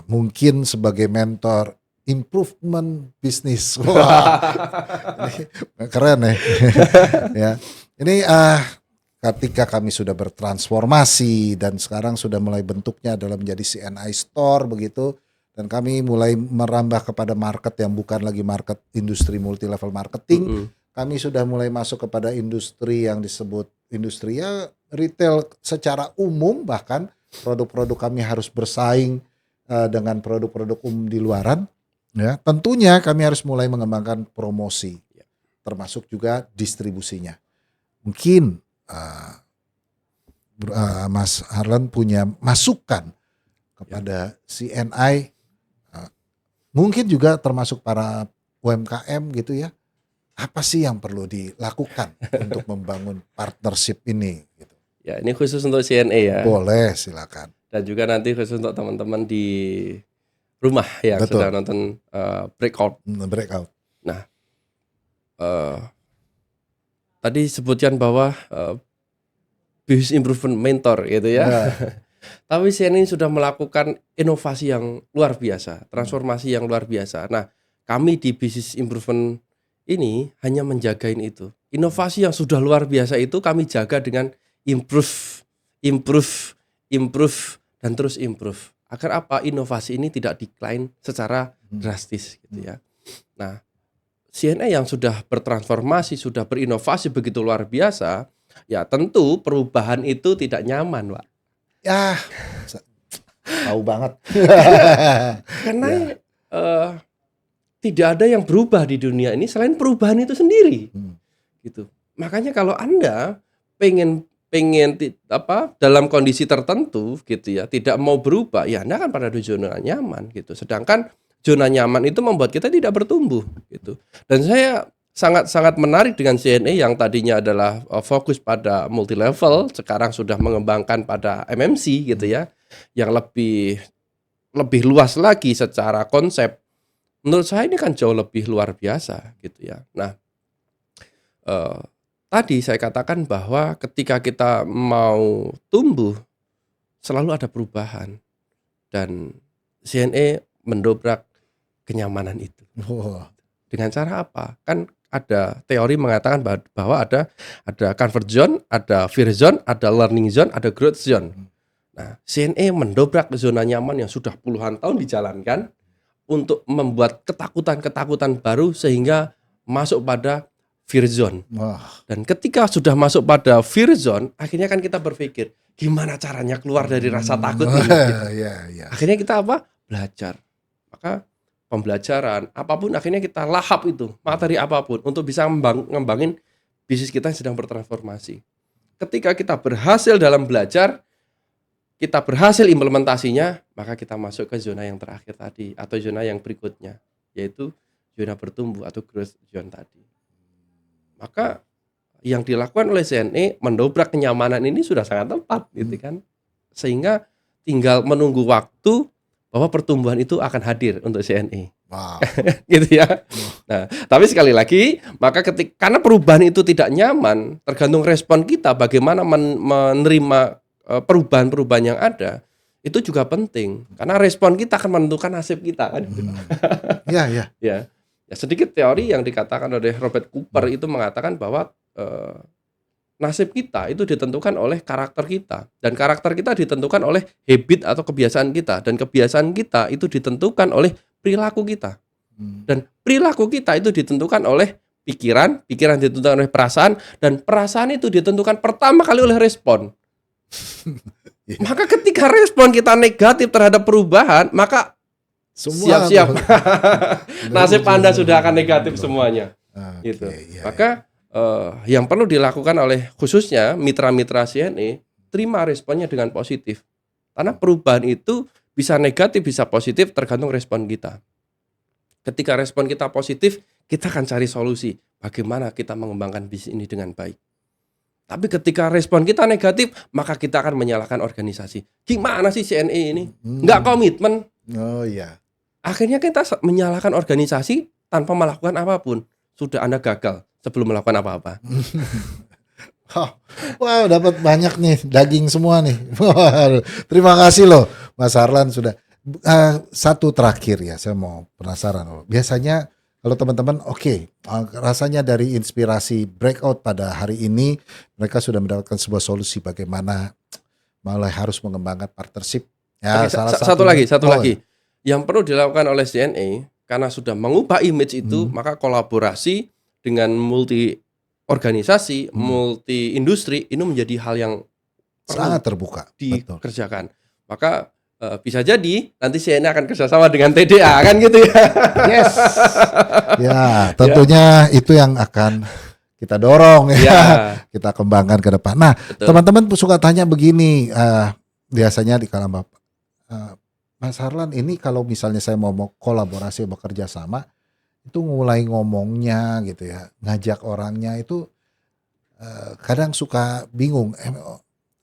mungkin sebagai mentor improvement bisnis. Wah, ini keren ya. Ini ketika kami sudah bertransformasi dan sekarang sudah mulai bentuknya adalah menjadi CNI Store begitu. Dan kami mulai merambah kepada market yang bukan lagi market industri multi level marketing. Kami sudah mulai masuk kepada industri yang disebut industri ya retail secara umum, bahkan produk-produk kami harus bersaing dengan produk-produk umum di luaran. Ya, tentunya kami harus mulai mengembangkan promosi, termasuk juga distribusinya. Mungkin Mas Harlan punya masukan kepada CNI. Mungkin juga termasuk para UMKM gitu ya. Apa sih yang perlu dilakukan untuk membangun partnership ini? Gitu. Ya, ini khusus untuk CNE ya. Boleh, silakan. Dan juga nanti khusus untuk teman-teman di rumah yang sedang nonton breakout. Breakout. Nah, eh, tadi sebutkan bahwa business improvement mentor gitu ya. Nah, Tapi CNN sudah melakukan inovasi yang luar biasa, transformasi yang luar biasa. Nah, kami di business improvement ini hanya menjagain itu. Inovasi yang sudah luar biasa itu kami jaga dengan improve, improve, improve, dan terus improve. Agar apa? Inovasi ini tidak decline secara drastis gitu ya. Nah, CNA yang sudah bertransformasi, sudah berinovasi begitu luar biasa, ya tentu perubahan itu tidak nyaman, Pak. ya, tahu banget. Karena Ya. tidak ada yang berubah di dunia ini selain perubahan itu sendiri. Gitu. Makanya kalau Anda pengen dalam kondisi tertentu gitu ya, tidak mau berubah, ya Anda akan pada di zona nyaman gitu. Sedangkan zona nyaman itu membuat kita tidak bertumbuh gitu. Dan saya sangat menarik dengan CNA yang tadinya adalah fokus pada multi level, sekarang sudah mengembangkan pada MMC gitu ya, yang lebih luas lagi secara konsep. Menurut saya ini kan jauh lebih luar biasa gitu ya. Nah, tadi saya katakan bahwa ketika kita mau tumbuh selalu ada perubahan dan CNA mendobrak kenyamanan itu. Wah. Dengan cara apa? Kan ada teori mengatakan bahwa ada comfort zone, ada fear zone, ada learning zone, ada growth zone. Nah, CNA mendobrak zona nyaman yang sudah puluhan tahun dijalankan untuk membuat ketakutan-ketakutan baru sehingga masuk pada fear zone. Wah. Dan ketika sudah masuk pada fear zone, akhirnya kan kita berpikir, gimana caranya keluar dari rasa takut ini? Gitu. Ya. Akhirnya kita apa? Belajar. Maka pembelajaran, apapun akhirnya kita lahap itu, materi apapun untuk bisa ngembangin bisnis kita yang sedang bertransformasi. Ketika kita berhasil dalam belajar, kita berhasil implementasinya, maka kita masuk ke zona yang terakhir tadi atau zona yang berikutnya, yaitu zona bertumbuh atau growth zone tadi. Maka yang dilakukan oleh CNA mendobrak kenyamanan ini sudah sangat tepat gitu kan. Sehingga tinggal menunggu waktu bahwa pertumbuhan itu akan hadir untuk CNA. Wow. Gitu ya. Nah, tapi sekali lagi, maka karena perubahan itu tidak nyaman, tergantung respon kita bagaimana menerima perubahan-perubahan yang ada, itu juga penting. Karena respon kita akan menentukan nasib kita kan. Ya. Ya, sedikit teori yang dikatakan oleh Robert Cooper itu mengatakan bahwa nasib kita itu ditentukan oleh karakter kita, dan karakter kita ditentukan oleh habit atau kebiasaan kita, dan kebiasaan kita itu ditentukan oleh perilaku kita, dan perilaku kita itu ditentukan oleh pikiran ditentukan oleh perasaan, dan perasaan itu ditentukan pertama kali oleh respon. Maka ketika respon kita negatif terhadap perubahan, maka Semua siap-siap nasib Anda sudah akan negatif semuanya. Gitu. Ya. Maka yang perlu dilakukan oleh khususnya mitra-mitra CNA, terima responnya dengan positif. Karena perubahan itu bisa negatif, bisa positif, tergantung respon kita. Ketika respon kita positif, kita akan cari solusi. Bagaimana kita mengembangkan bisnis ini dengan baik. Tapi ketika respon kita negatif, maka kita akan menyalahkan organisasi. Gimana sih CNA ini? Nggak komitmen. Oh iya. Akhirnya kita menyalahkan organisasi tanpa melakukan apapun. Sudah Anda gagal sebelum melakukan apa-apa. Wow, dapat banyak nih daging semua nih. Terima kasih loh Mas Harlan sudah. Satu terakhir ya, saya mau penasaran loh. Biasanya kalau teman-teman rasanya dari inspirasi breakout pada hari ini mereka sudah mendapatkan sebuah solusi bagaimana mulai harus mengembangkan partnership. Ya, satu lagi. Yang perlu dilakukan oleh CNA karena sudah mengubah image itu, maka kolaborasi dengan multi organisasi, multi industri ini menjadi hal yang sangat terbuka dikerjakan. Maka bisa jadi nanti CNA akan kerjasama dengan TDA kan gitu ya. Yes. Ya, tentunya itu yang akan kita dorong ya. Kita kembangkan ke depan. Nah, teman-teman suka tanya begini, biasanya di kalangan Bapak, Mas Harlan ini kalau misalnya saya mau kolaborasi bekerja sama, itu mulai ngomongnya gitu ya, ngajak orangnya itu kadang suka bingung,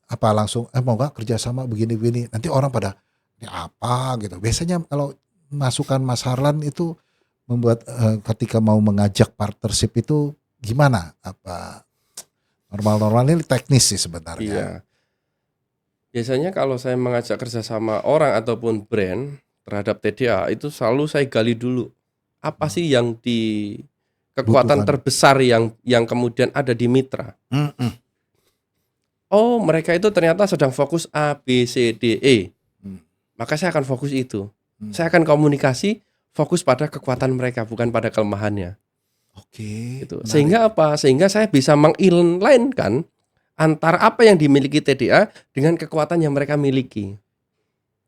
apa langsung mau gak kerjasama begini-begini, nanti orang pada ini apa gitu. Biasanya kalau masukan Mas Harlan itu membuat ketika mau mengajak partnership itu gimana? Apa normal-normal ini teknis sih sebenarnya. Iya. Biasanya kalau saya mengajak kerjasama orang ataupun brand terhadap TDA itu selalu saya gali dulu apa sih yang di kekuatan Butuhkan. terbesar yang kemudian ada di mitra. Oh, mereka itu ternyata sedang fokus A, B, C, D, E. Maka saya akan fokus itu. Saya akan komunikasi fokus pada kekuatan mereka bukan pada kelemahannya. Oke. Gitu. Menarik. Sehingga apa? Sehingga saya bisa menginline-kan antara apa yang dimiliki TDA dengan kekuatan yang mereka miliki.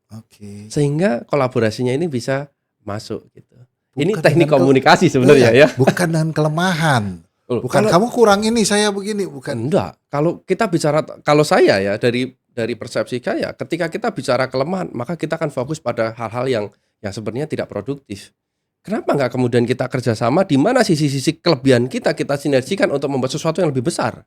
Oke. Sehingga kolaborasinya ini bisa masuk gitu. Ini Bukan teknik dengan komunikasi sebenarnya ya. Bukan dengan kelemahan. Oh, Bukan kalau- kamu kurang ini, saya begini, bukan. Enggak. Kalau kita bicara, kalau saya ya dari persepsi saya, ketika kita bicara kelemahan, maka kita akan fokus pada hal-hal yang sebenarnya tidak produktif. Kenapa nggak kemudian kita kerjasama di mana sisi-sisi kelebihan kita sinergikan untuk membuat sesuatu yang lebih besar?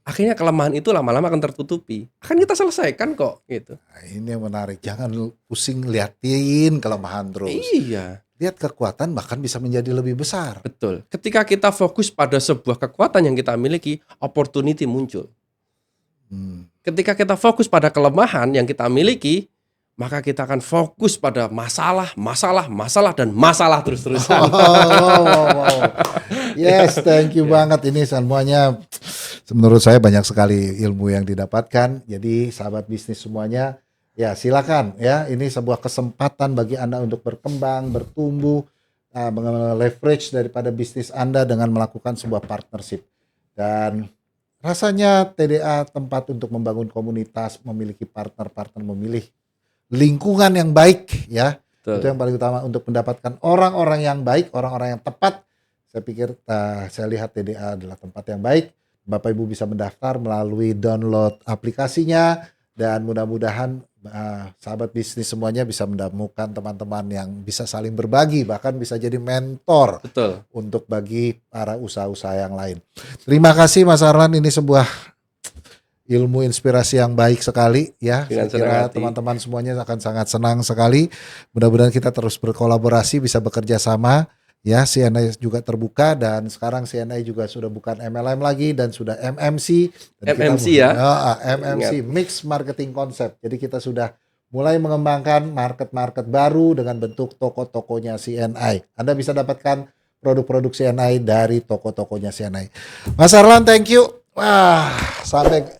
Akhirnya kelemahan itu lama-lama akan tertutupi. Akan kita selesaikan kok gitu. Nah, ini yang menarik. Jangan pusing liatin kelemahan terus. Iya, Lihat kekuatan bahkan bisa menjadi lebih besar. betul. Ketika kita fokus pada sebuah kekuatan yang kita miliki, opportunity muncul. Ketika kita fokus pada kelemahan yang kita miliki, maka kita akan fokus pada masalah dan masalah terus-terusan. Wow. Yes, thank you banget. Ini semuanya menurut saya banyak sekali ilmu yang didapatkan. Jadi sahabat bisnis semuanya, ya silakan ya. Ini sebuah kesempatan bagi Anda untuk berkembang, bertumbuh, leverage daripada bisnis Anda dengan melakukan sebuah partnership. Dan rasanya TDA tempat untuk membangun komunitas, memiliki partner-partner, memilih lingkungan yang baik ya. Betul. Itu yang paling utama untuk mendapatkan orang-orang yang baik, orang-orang yang tepat. Saya pikir saya lihat TDA adalah tempat yang baik. Bapak Ibu bisa mendaftar melalui download aplikasinya dan mudah-mudahan sahabat bisnis semuanya bisa menemukan teman-teman yang bisa saling berbagi, bahkan bisa jadi mentor. Betul. Untuk bagi para usaha-usaha yang lain. Terima kasih Mas Arlan, ini sebuah ilmu inspirasi yang baik sekali ya. Dengan Saya kira senang hati. teman-teman semuanya akan sangat senang sekali. Mudah-mudahan kita terus berkolaborasi, bisa bekerja sama ya. CNI juga terbuka dan sekarang CNI juga sudah bukan MLM lagi dan sudah MMC. Dan MMC kita, ya. MMC, Mixed Marketing Concept. Jadi kita sudah mulai mengembangkan market-market baru dengan bentuk toko-tokonya CNI. Anda bisa dapatkan produk-produk CNI dari toko-tokonya CNI. Mas Arlan, thank you. Wah, sampai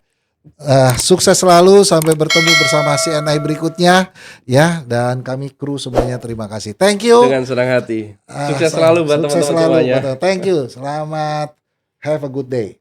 sukses selalu, sampai bertemu bersama CNI berikutnya ya, dan kami kru semuanya terima kasih. Thank you. Dengan senang hati. Sukses selalu buat Sukses teman-teman selalu, semuanya. betul. Thank you. Selamat, have a good day.